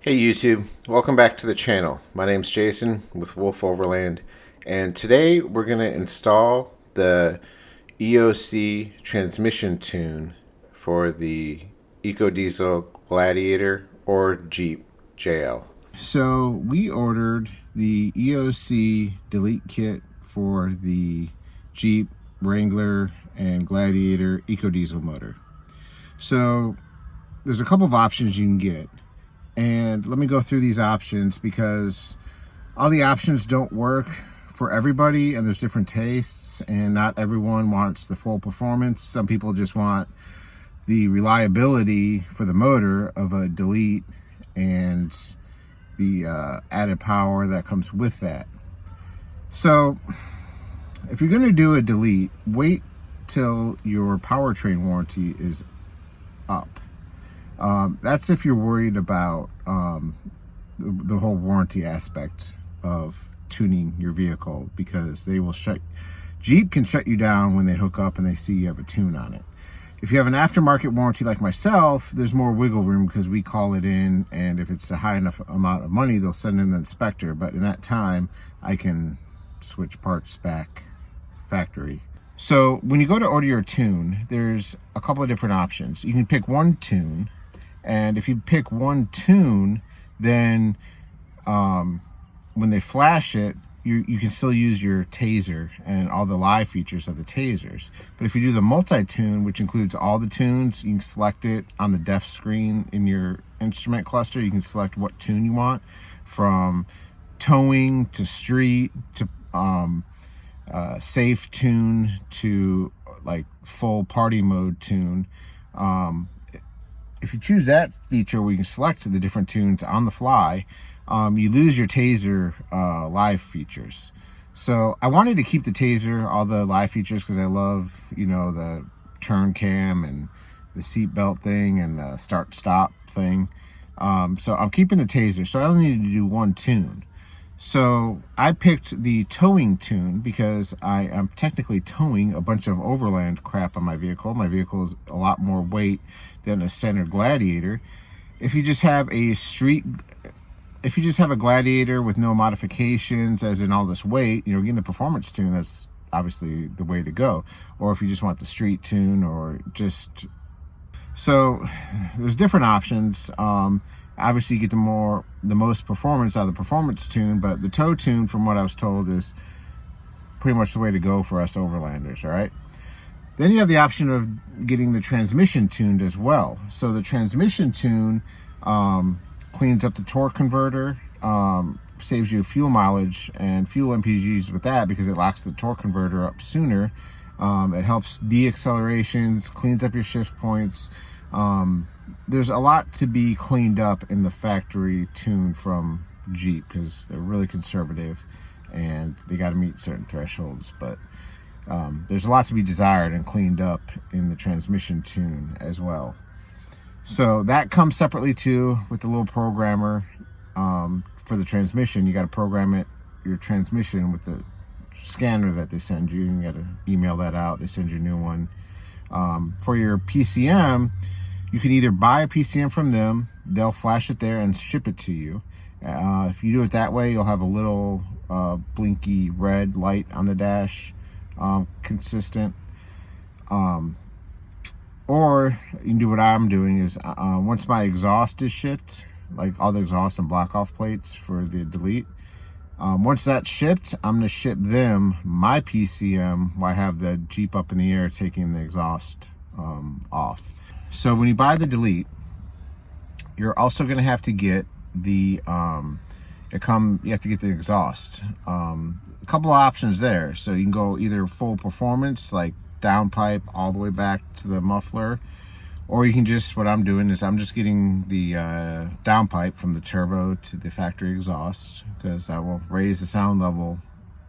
Hey YouTube, welcome back to the channel. My name's Jason with Wolf Overland, and today we're going to install the EOC transmission tune for the EcoDiesel Gladiator or Jeep JL. So we ordered the EOC delete kit for the Jeep Wrangler and Gladiator EcoDiesel motor. So there's a couple of options you can get. And let me go through these options because all the options don't work for everybody and there's different tastes and not everyone wants the full performance. Some people just want the reliability for the motor of a delete and the added power that comes with that. So if you're going to do a delete, wait till your powertrain warranty is up. That's if you're worried about the whole warranty aspect of tuning your vehicle, because they will Jeep can shut you down when they hook up and they see you have a tune on it. If you have an aftermarket warranty like myself, there's more wiggle room because we call it in, and if it's a high enough amount of money, they'll send in the inspector. But in that time, I can switch parts back factory. So when you go to order your tune, there's a couple of different options. You can pick one tune. And if you pick one tune, then when they flash it, you can still use your Tazor and all the live features of the Tazors. But if you do the multi-tune, which includes all the tunes, you can select it on the def screen in your instrument cluster. You can select what tune you want, from towing to street to safe tune to like full party mode tune. If you choose that feature where you can select the different tunes on the fly, you lose your Tazor live features. So I wanted to keep the Tazor, all the live features, because I love, the turn cam and the seatbelt thing and the start stop thing. So I'm keeping the Tazor. So I only need to do one tune. So I picked the towing tune because I am technically towing a bunch of Overland crap on my vehicle. My vehicle is a lot more weight than a standard Gladiator. If you just have a Gladiator with no modifications, as in all this weight, getting the performance tune, that's obviously the way to go. Or if you just want the street tune, or just... So there's different options. Obviously, you get the most performance out of the performance tune, but the tow tune, from what I was told, is pretty much the way to go for us Overlanders, all right? Then you have the option of getting the transmission tuned as well. So the transmission tune cleans up the torque converter, saves you fuel mileage and fuel MPGs with that because it locks the torque converter up sooner. It helps de-accelerations, cleans up your shift points. There's a lot to be cleaned up in the factory tune from Jeep because they're really conservative and they got to meet certain thresholds. But there's a lot to be desired and cleaned up in the transmission tune as well. So that comes separately too with the little programmer for the transmission. You got to program your transmission with the scanner that they send you. You got to email that out. They send you a new one. For your PCM, you can either buy a PCM from them, they'll flash it there and ship it to you. If you do it that way, you'll have a little blinky red light on the dash, consistent. Or you can do what I'm doing is, once my exhaust is shipped, like all the exhaust and block off plates for the delete, once that's shipped, I'm going to ship them my PCM while I have the Jeep up in the air taking the exhaust off. So when you buy the delete, you're also going to have to get the you have to get the exhaust. A couple of options there. So you can go either full performance, like downpipe all the way back to the muffler, or you can just, what I'm doing is I'm just getting the downpipe from the turbo to the factory exhaust, because that will raise the sound level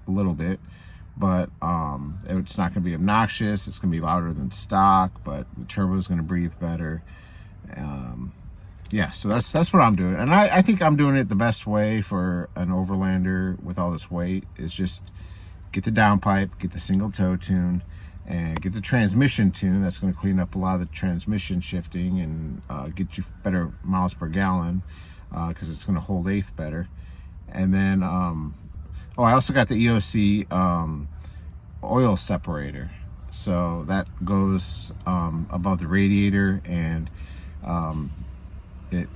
a little bit, but it's not going to be obnoxious. It's going to be louder than stock, but the turbo is going to breathe better. Yeah, so that's what I'm doing, and I think I'm doing it the best way for an Overlander with all this weight, is just get the downpipe, get the single tow tune, and get the transmission tune. That's going to clean up a lot of the transmission shifting and get you better miles per gallon. because it's going to hold eighth better. And then oh, I also got the EOC oil separator, so that goes above the radiator, and it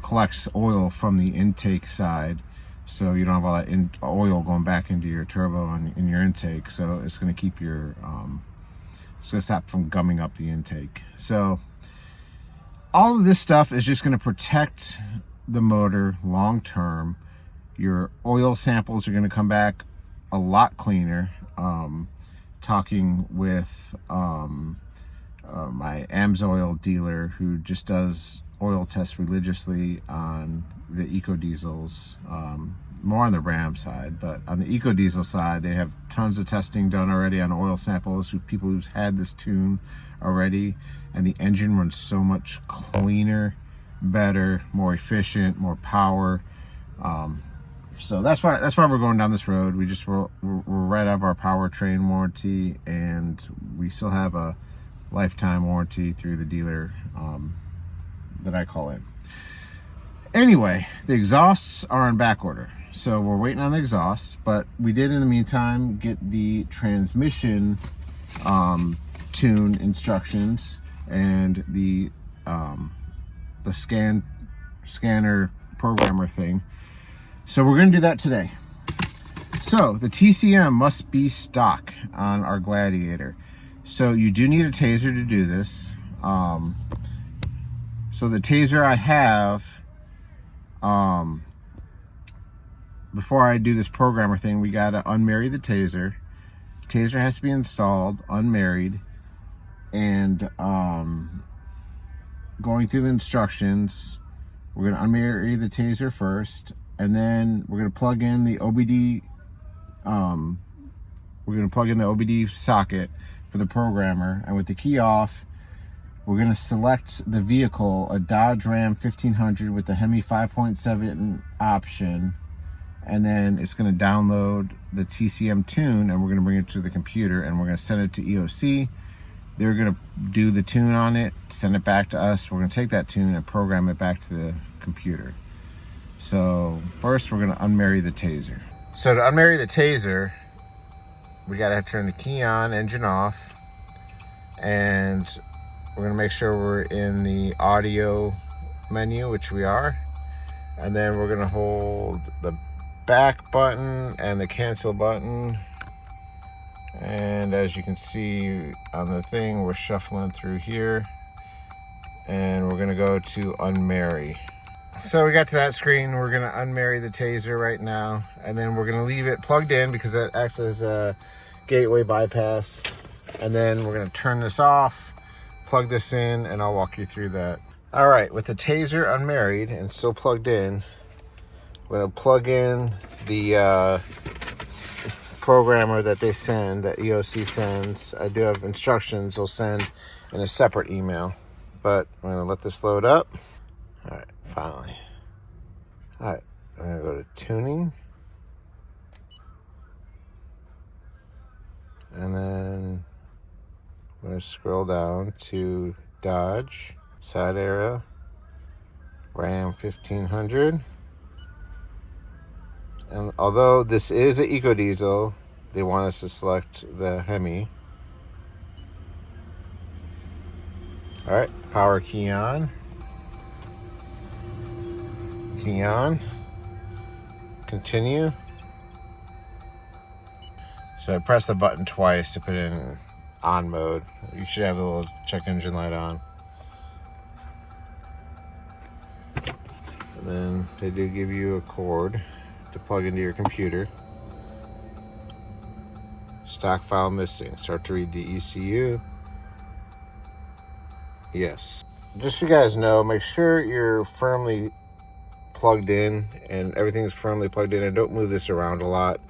collects oil from the intake side, so you don't have all that oil going back into your turbo and in your intake. So it's going to keep your it's going to stop from gumming up the intake. So all of this stuff is just going to protect the motor long term. Your oil samples are going to come back a lot cleaner. Talking with my AMSOIL dealer, who just does oil tests religiously on the eco diesels, more on the Ram side, but on the eco diesel side they have tons of testing done already on oil samples with people who's had this tune already, and the engine runs so much cleaner, better, more efficient, more power. So that's why we're going down this road. We're right out of our powertrain warranty, and we still have a lifetime warranty through the dealer that I call in. Anyway, the exhausts are in back order, so we're waiting on the exhausts, but we did in the meantime get the transmission tune instructions and the scanner programmer thing. So we're going to do that today. So the TCM must be stock on our Gladiator. So you do need a Taser to do this. So the Taser I have, before I do this programmer thing, we got to unmarry the Taser. Taser has to be installed, unmarried, and going through the instructions, we're going to unmarry the Taser first, and then we're going to plug in the OBD. We're going to plug in the OBD socket for the programmer, and with the key off, we're going to select the vehicle, a Dodge Ram 1500 with the Hemi 5.7 option, and then it's going to download the TCM tune, and we're going to bring it to the computer, and we're going to send it to EOC. They're going to do the tune on it, send it back to us. We're going to take that tune and program it back to the computer. So first we're going to unmarry the Taser. So to unmarry the Taser, we got to turn the key on, engine off, and we're going to make sure we're in the audio menu, which we are, and then we're going to hold the back button and the cancel button, and as you can see on the thing, we're shuffling through here, and we're going to go to unmarry. So we got to that screen. We're going to unmarry the Taser right now, and then we're going to leave it plugged in because that acts as a gateway bypass, and then we're going to turn this off, plug this in, and I'll walk you through that. All right, with the Taser unmarried and still plugged in, we're going to plug in the programmer that they send, that EOC sends. I do have instructions they'll send in a separate email, but I'm going to let this load up. All right, finally. All right, I'm going to go to tuning, and then I'm going to scroll down to Dodge, side area, Ram 1500. And although this is an eco diesel, they want us to select the Hemi. All right, power key on. Key on. Continue. So I press the button twice to put it in on mode. You should have a little check engine light on. And then they do give you a cord to plug into your computer. Stock file missing. Start to read the ECU. Yes. Just so you guys know, make sure you're firmly plugged in and everything's firmly plugged in, and don't move this around a lot.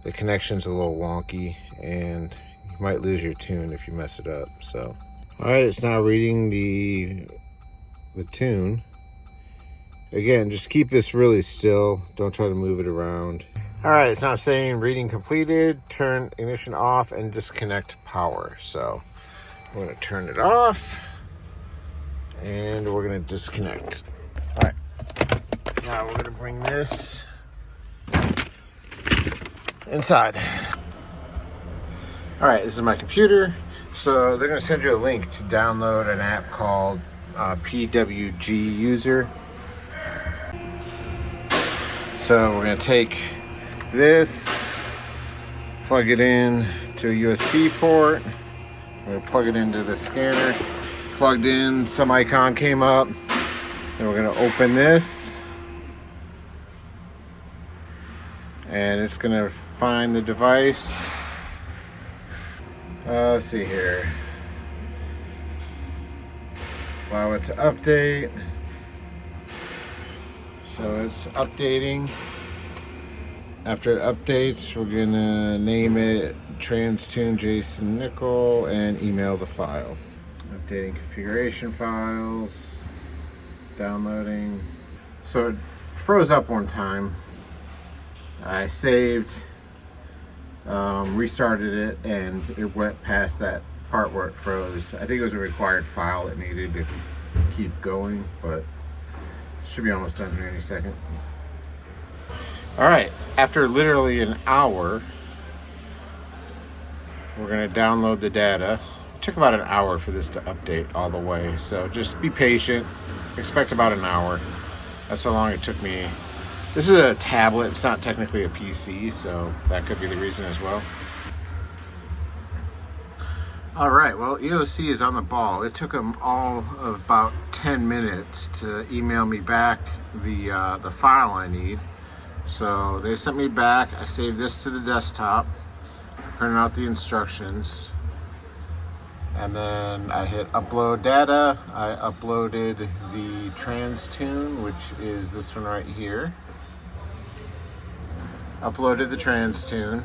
The connection's a little wonky and you might lose your tune if you mess it up. So, all right, it's now reading the tune. Again, just keep this really still. Don't try to move it around. All right, it's now saying reading completed. Turn ignition off and disconnect power. So I'm going to turn it off and we're going to disconnect. All right, Now we're going to bring this inside. All right, this is my computer. So they're going to send you a link to download an app called PWG User. So we're going to take this, plug it in to a USB port. We're going to plug it into the scanner. Plugged in, some icon came up. Then we're going to open this. And it's going to find the device. Let's see here. Allow it to update. So it's updating. After it updates, we're gonna name it TransTune Jason Nickel and email the file. Updating configuration files. Downloading. So it froze up one time. I saved, restarted it, and it went past that part where it froze. I think it was a required file it needed to keep going, but it should be almost done here any second. All right, after literally an hour, we're gonna download the data. It took about an hour for this to update all the way, so just be patient. Expect about an hour. That's how long it took me. This is a tablet, it's not technically a PC, so that could be the reason as well. All right, well, EOC is on the ball. It took them all of about 10 minutes to email me back the file I need. So they sent me back, I saved this to the desktop, printed out the instructions, and then I hit upload data. I uploaded the TransTune, which is this one right here. Uploaded the TransTune,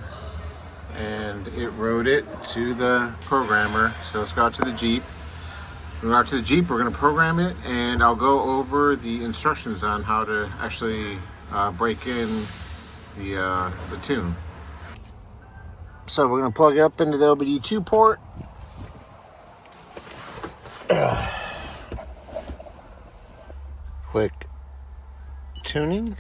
and it wrote it to the programmer. So let's go out to the Jeep. When we go out to the Jeep, we're going to program it, and I'll go over the instructions on how to actually break in the tune. So we're going to plug it up into the OBD2 port. Click tuning.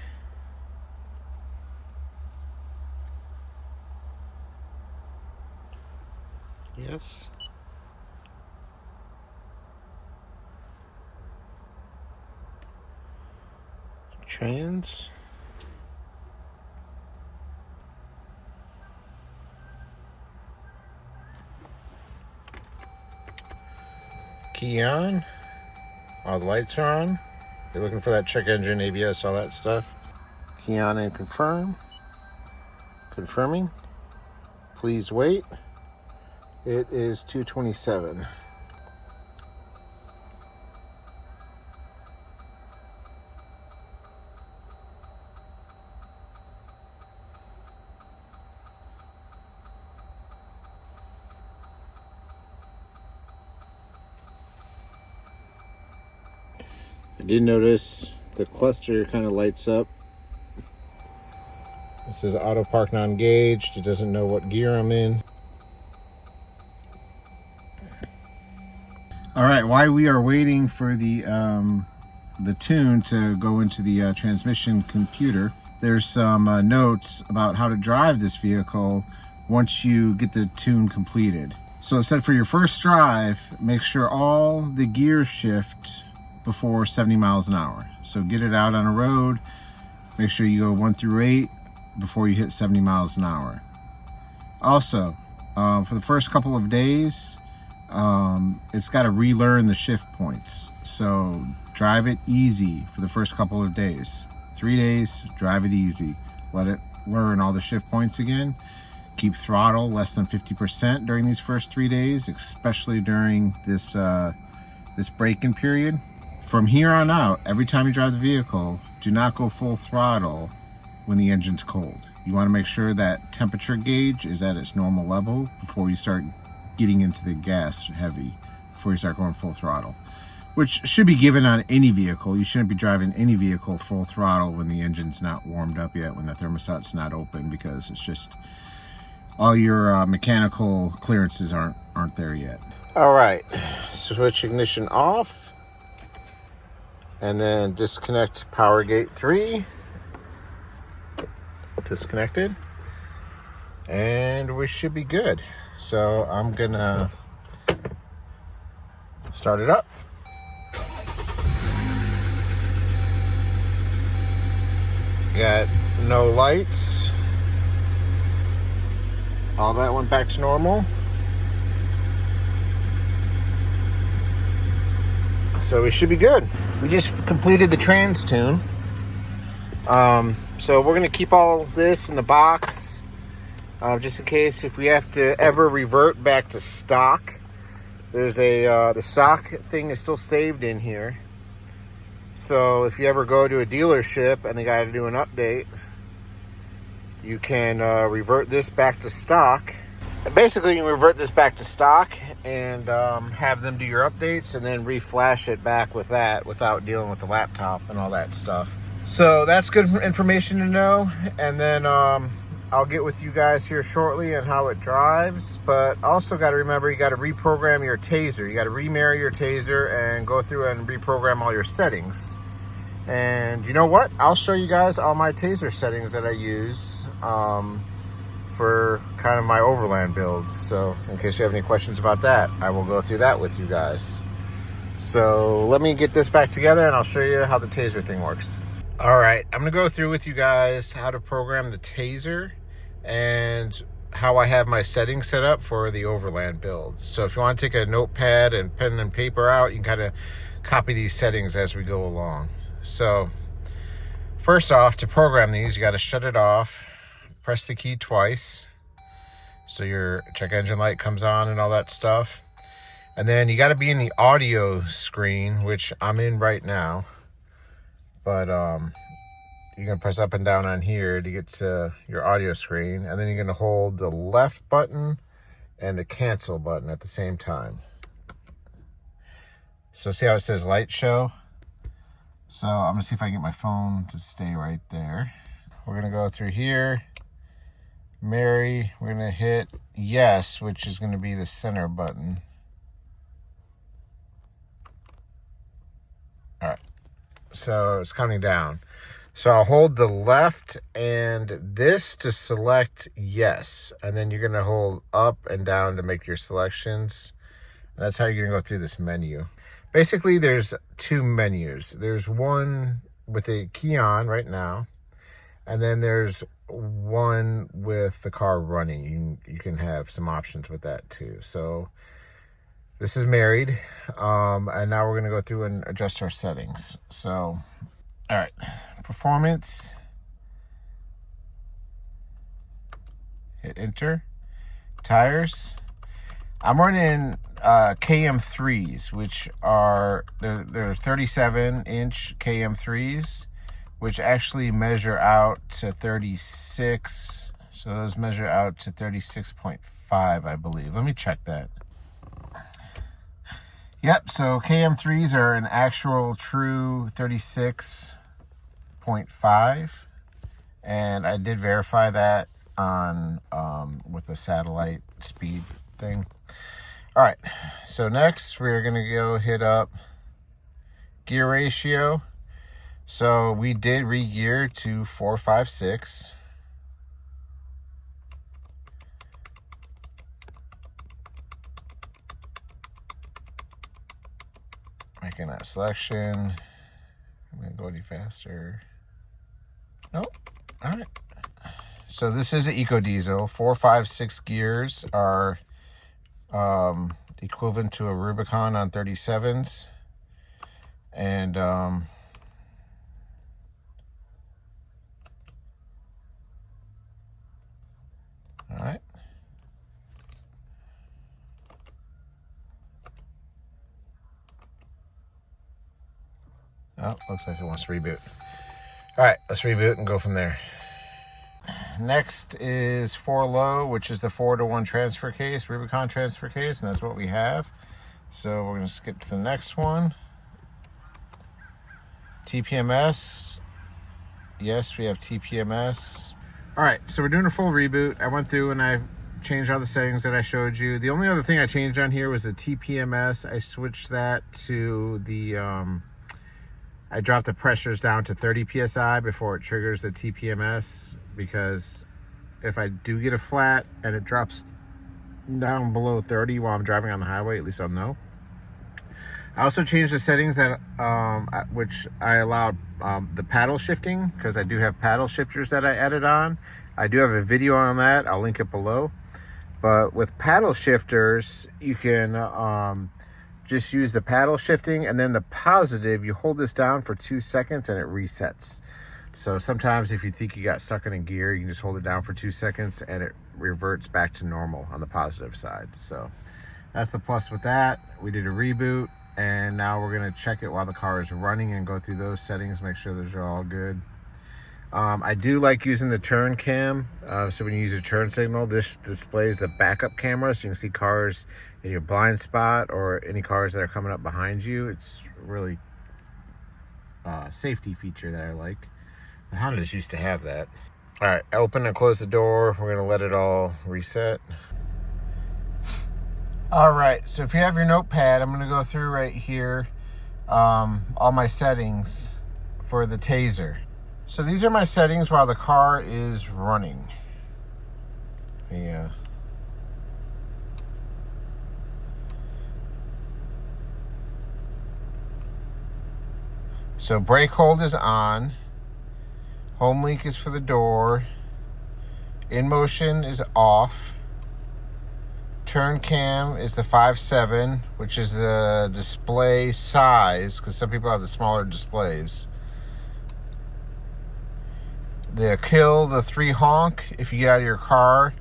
Yes. Trans. Key on. All the lights are on. You're looking for that check engine, ABS, all that stuff. Key on and confirm. Confirming. Please wait. It is 2:27. I did notice the cluster kind of lights up. It says auto park non-gauged. It doesn't know what gear I'm in. All right, while we are waiting for the tune to go into the transmission computer, there's some notes about how to drive this vehicle once you get the tune completed. So it said for your first drive, make sure all the gears shift before 70 miles an hour. So get it out on a road, make sure you go 1 through 8 before you hit 70 miles an hour. Also, for the first couple of days, it's got to relearn the shift points. So drive it easy for the first couple of days. 3 days, drive it easy. Let it learn all the shift points again. Keep throttle less than 50% during these first 3 days, especially during this break-in period. From here on out, every time you drive the vehicle, do not go full throttle when the engine's cold. You want to make sure that temperature gauge is at its normal level before you start getting into the gas heavy, before you start going full throttle, which should be given on any vehicle. You shouldn't be driving any vehicle full throttle when the engine's not warmed up yet, when the thermostat's not open, because it's just all your mechanical clearances aren't there yet. All right, switch ignition off. and then disconnect power gate 3. Disconnected, and we should be good. So I'm gonna start it up. Got no lights. All that went back to normal. So we should be good. We just completed the trans tune. So we're gonna keep all this in the box, just in case if we have to ever revert back to stock. There's the stock thing is still saved in here. So if you ever go to a dealership and they got to do an update, you can revert this back to stock. And basically, you can revert this back to stock and have them do your updates and then reflash it back with that without dealing with the laptop and all that stuff. So that's good information to know. And then I'll get with you guys here shortly on how it drives. But also got to remember, you got to reprogram your Tazor. You got to remarry your Tazor and go through and reprogram all your settings. And you know what? I'll show you guys all my Tazor settings that I use for kind of my Overland build. So in case you have any questions about that, I will go through that with you guys. So let me get this back together and I'll show you how the Tazor thing works. All right, I'm gonna go through with you guys how to program the Tazor and how I have my settings set up for the Overland build. So if you want to take a notepad and pen and paper out, you can kind of copy these settings as we go along. So first off, to program these, you got to shut it off, press the key twice so your check engine light comes on and all that stuff. And then you got to be in the audio screen, which I'm in right now. But you're going to press up and down on here to get to your audio screen. And then you're going to hold the left button and the cancel button at the same time. So see how it says light show? So I'm going to see if I can get my phone to stay right there. We're going to go through here. Marry. We're going to hit yes, which is going to be the center button. All right. So it's counting down. So I'll hold the left and this to select yes. And then you're going to hold up and down to make your selections. And that's how you're going to go through this menu. Basically, there's two menus. There's one with a key on right now. And then there's one with the car running. You can have some options with that too. So this is married, and now we're going to go through and adjust our settings. So, all right, performance, hit enter, tires. I'm running KM3s, which are, they're 37-inch KM3s, which actually measure out to 36. So those measure out to 36.5, I believe. Let me check that. Yep, so KM3s are an actual true 36.5, and I did verify that on with a satellite speed thing. All right, so next we're gonna go hit up gear ratio. So we did re-gear to 456. Making that selection. I'm gonna go any faster. Nope. All right. So this is an eco diesel. 4, 5, 6 gears are equivalent to a Rubicon on 37s, and all right. Oh, looks like it wants to reboot. All right, let's reboot and go from there. Next is 4 low, which is the 4-to-1 transfer case, Rubicon transfer case, and that's what we have. So we're going to skip to the next one. TPMS. Yes, we have TPMS. All right, so we're doing a full reboot. I went through and I changed all the settings that I showed you. The only other thing I changed on here was the TPMS. I switched that to the I drop the pressures down to 30 psi before it triggers the TPMS, because if I do get a flat and it drops down below 30 while I'm driving on the highway, at least I'll know. I also changed the settings that which I allowed the paddle shifting, because I do have paddle shifters that I added on. I do have a video on that. I'll link it below. But with paddle shifters, you can just use the paddle shifting, and then the positive, you hold this down for 2 seconds and it resets. So sometimes if you think you got stuck in a gear, you can just hold it down for 2 seconds and it reverts back to normal on the positive side. So that's the plus with that. We did a reboot, and now we're gonna check it while the car is running and go through those settings, make sure those are all good. I do like using the turn cam. So when you use a turn signal, this displays the backup camera, so you can see cars in your blind spot or any cars that are coming up behind you. It's really safety feature that I like. The Hondas used to have that. All right, open and close the door. We're gonna let it all reset. All right, so if you have your notepad, I'm gonna go through right here all my settings for the Tazor. So these are my settings while the car is running. Yeah. So brake hold is on. Home link is for the door. In motion is off. Turn cam is the 5.7, which is the display size, because some people have the smaller displays. The kill, the 3 honk if you get out of your car.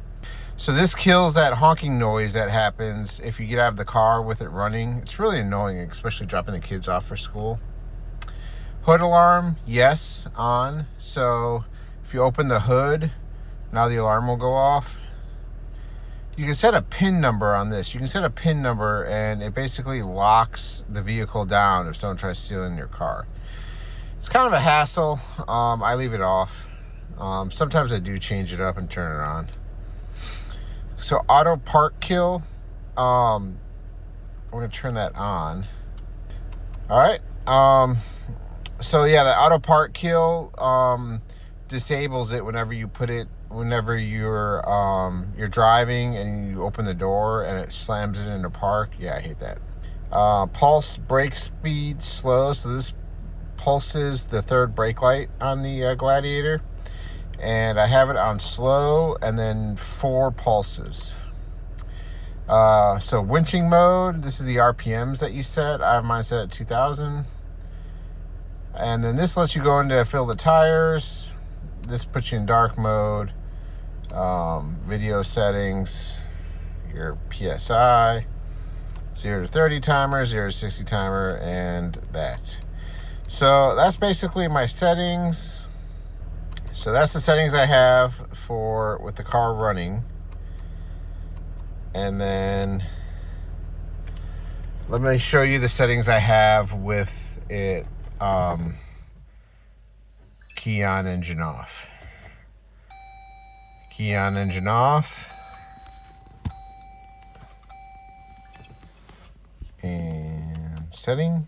So this kills that honking noise that happens if you get out of the car with it running. It's really annoying, especially dropping the kids off for school. Hood alarm, yes, on. So if you open the hood, now the alarm will go off. You can set a PIN number on this. You can set a PIN number and it basically locks the vehicle down if someone tries stealing your car. It's kind of a hassle. I leave it off. Sometimes I do change it up and turn it on. So auto park kill, I'm gonna turn that on. All right. So yeah, the auto park kill disables it whenever you put it, whenever you're driving and you open the door and it slams it into park. Yeah, I hate that. Pulse brake speed slow. So this pulses the third brake light on the Gladiator, and I have it on slow and then 4 pulses. So winching mode, this is the RPMs that you set. I have mine set at 2000. And then this lets you go into fill the tires. This puts you in dark mode. Video settings, your PSI, 0 to 30 timer, 0 to 60 timer, and that. So that's basically my settings. So that's the settings I have for with the car running. And then let me show you the settings I have with it key on, engine off. Key on, engine off. And setting.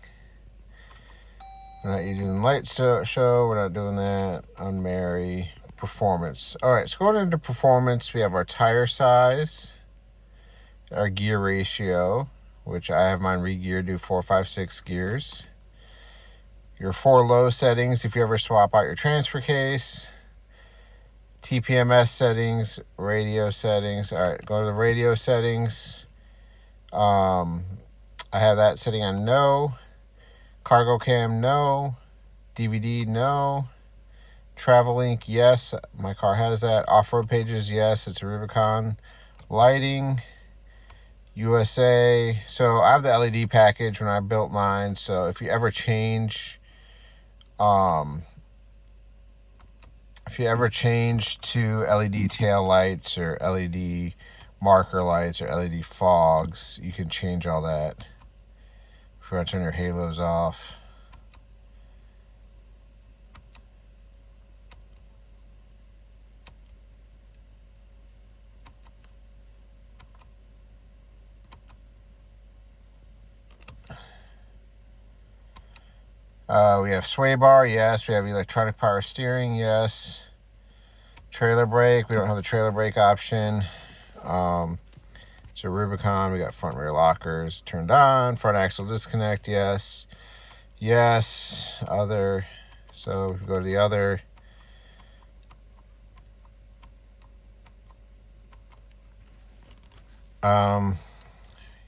We're not using light show. We're not doing that. Unmarry. Performance. All right, so going into performance, we have our tire size, our gear ratio, which I have mine re-geared to 4, 5, 6 gears. Your 4 low settings if you ever swap out your transfer case. TPMS settings, radio settings. All right, go to the radio settings. I have that setting on no. Cargo cam, no. DVD, no. Travel link, yes. My car has that. Off-road pages, yes. It's a Rubicon. Lighting, USA. So I have the LED package when I built mine. So if you ever change, to LED tail lights or LED marker lights or LED fogs, you can change all that. If you want to turn your halos off. We have sway bar, yes. We have electronic power steering, yes. Trailer brake, we don't have the trailer brake option. So Rubicon, we got front rear lockers turned on. Front axle disconnect, yes. Yes. Other. So if we go to the other. You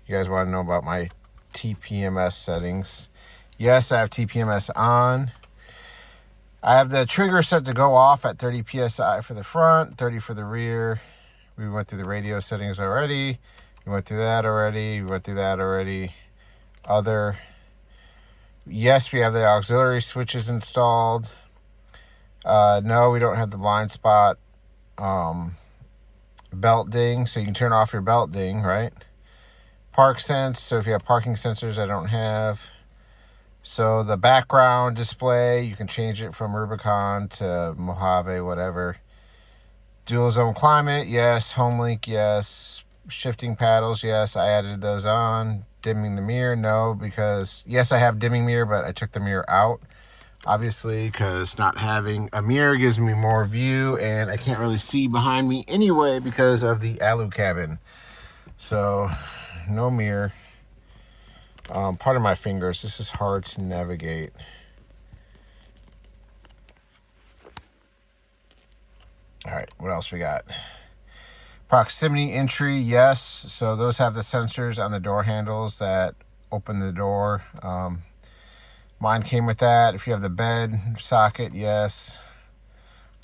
guys want to know about my TPMS settings? Yes, I have TPMS on. I have the trigger set to go off at 30 psi for the front, 30 for the rear. We went through the radio settings already. We went through that already. We went through that already. Other. Yes, we have the auxiliary switches installed. No, we don't have the blind spot belt ding, so you can turn off your belt ding, right? Park sense, so if you have parking sensors I don't have. So the background display, you can change it from Rubicon to Mojave, whatever. Dual zone climate, yes. Home link, yes. Shifting paddles, yes. I added those on. Dimming the mirror, no, because yes, I have dimming mirror, but I took the mirror out, obviously, because not having a mirror gives me more view, and I can't really see behind me anyway because of the alu cabin. So no mirror. Pardon my fingers, this is hard to navigate. All right, what else we got? Proximity entry, yes. So those have the sensors on the door handles that open the door. Mine came with that. If you have the bed socket, yes.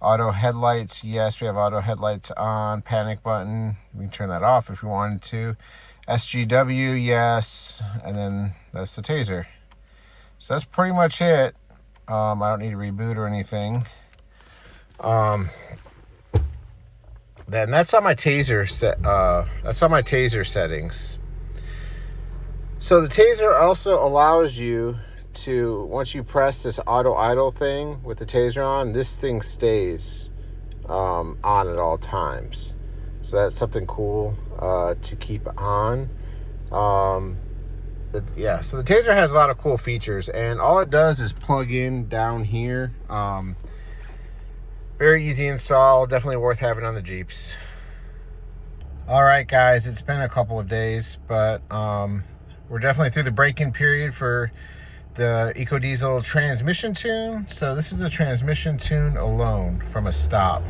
Auto headlights, yes. We have auto headlights on. Panic button, we can turn that off if you wanted to. SGW, yes. And then that's the Tazor. So that's pretty much it. I don't need to reboot or anything. Then that's on my Tazor set. That's on my Tazor settings. So the Tazor also allows you to, once you press this auto idle thing with the Tazor on, this thing stays on at all times. So that's something cool to keep on. Yeah, so the Tazor has a lot of cool features, and all it does is plug in down here. Very easy install, definitely worth having on the Jeeps. All right, guys, it's been a couple of days, but we're definitely through the break-in period for the EcoDiesel transmission tune. So this is the transmission tune alone from a stop.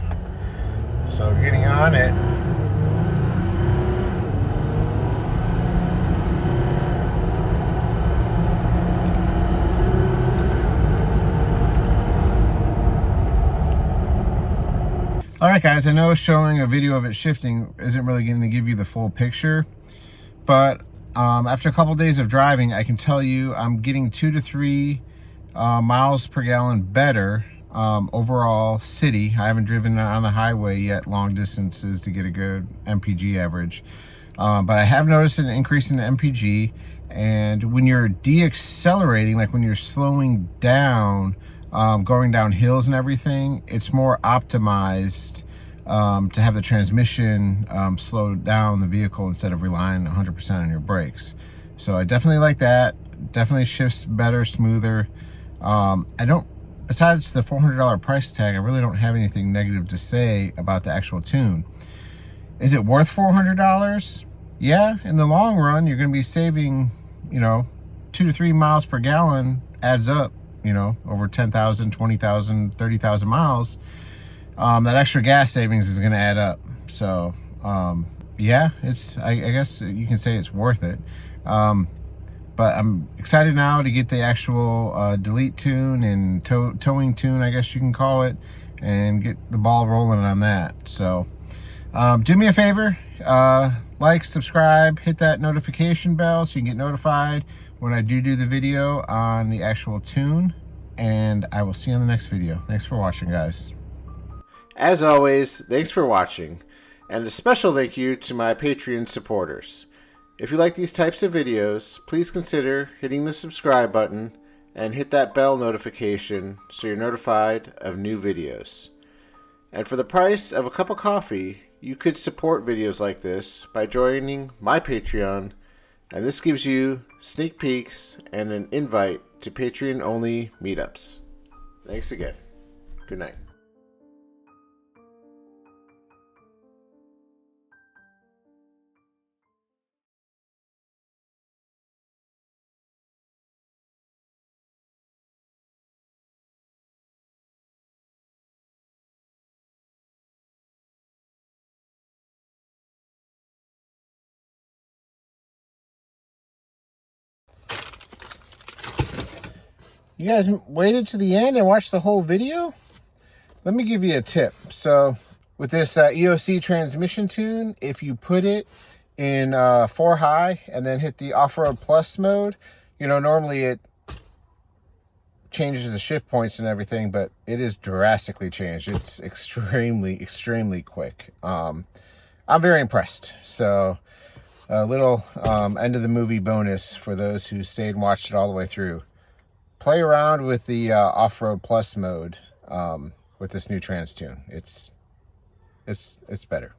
So getting on it. All right, guys, I know showing a video of it shifting isn't really going to give you the full picture, but after a couple days of driving, I can tell you I'm getting 2 to 3 miles per gallon better overall city. I haven't driven on the highway yet long distances to get a good MPG average, but I have noticed an increase in the MPG. And when you're deaccelerating, like when you're slowing down, going down hills and everything, it's more optimized to have the transmission slow down the vehicle instead of relying 100% on your brakes. So I definitely like that. Definitely shifts better, smoother. Besides the $400 price tag, I really don't have anything negative to say about the actual tune. Is it worth $400? Yeah, in the long run, you're going to be saving, 2 to 3 miles per gallon adds up, over 10,000, 20,000, 30,000 miles. That extra gas savings is going to add up. So, yeah, I guess you can say it's worth it. But I'm excited now to get the actual delete tune and towing tune, I guess you can call it, and get the ball rolling on that. So, do me a favor, like, subscribe, hit that notification bell so you can get notified when I do the video on the actual tune, and I will see you on the next video. Thanks for watching, guys. As always, thanks for watching, and a special thank you to my Patreon supporters. If you like these types of videos, please consider hitting the subscribe button and hit that bell notification so you're notified of new videos. And for the price of a cup of coffee, you could support videos like this by joining my Patreon, and this gives you sneak peeks and an invite to Patreon-only meetups. Thanks again. Good night. You guys waited to the end and watched the whole video? Let me give you a tip. So with this EOC transmission tune, if you put it in 4 high and then hit the off-road plus mode, you know, normally it changes the shift points and everything, but it is drastically changed. It's extremely quick. I'm very impressed. So a little end of the movie bonus for those who stayed and watched it all the way through. Play around with the off-road plus mode with this new trans tune. It's better.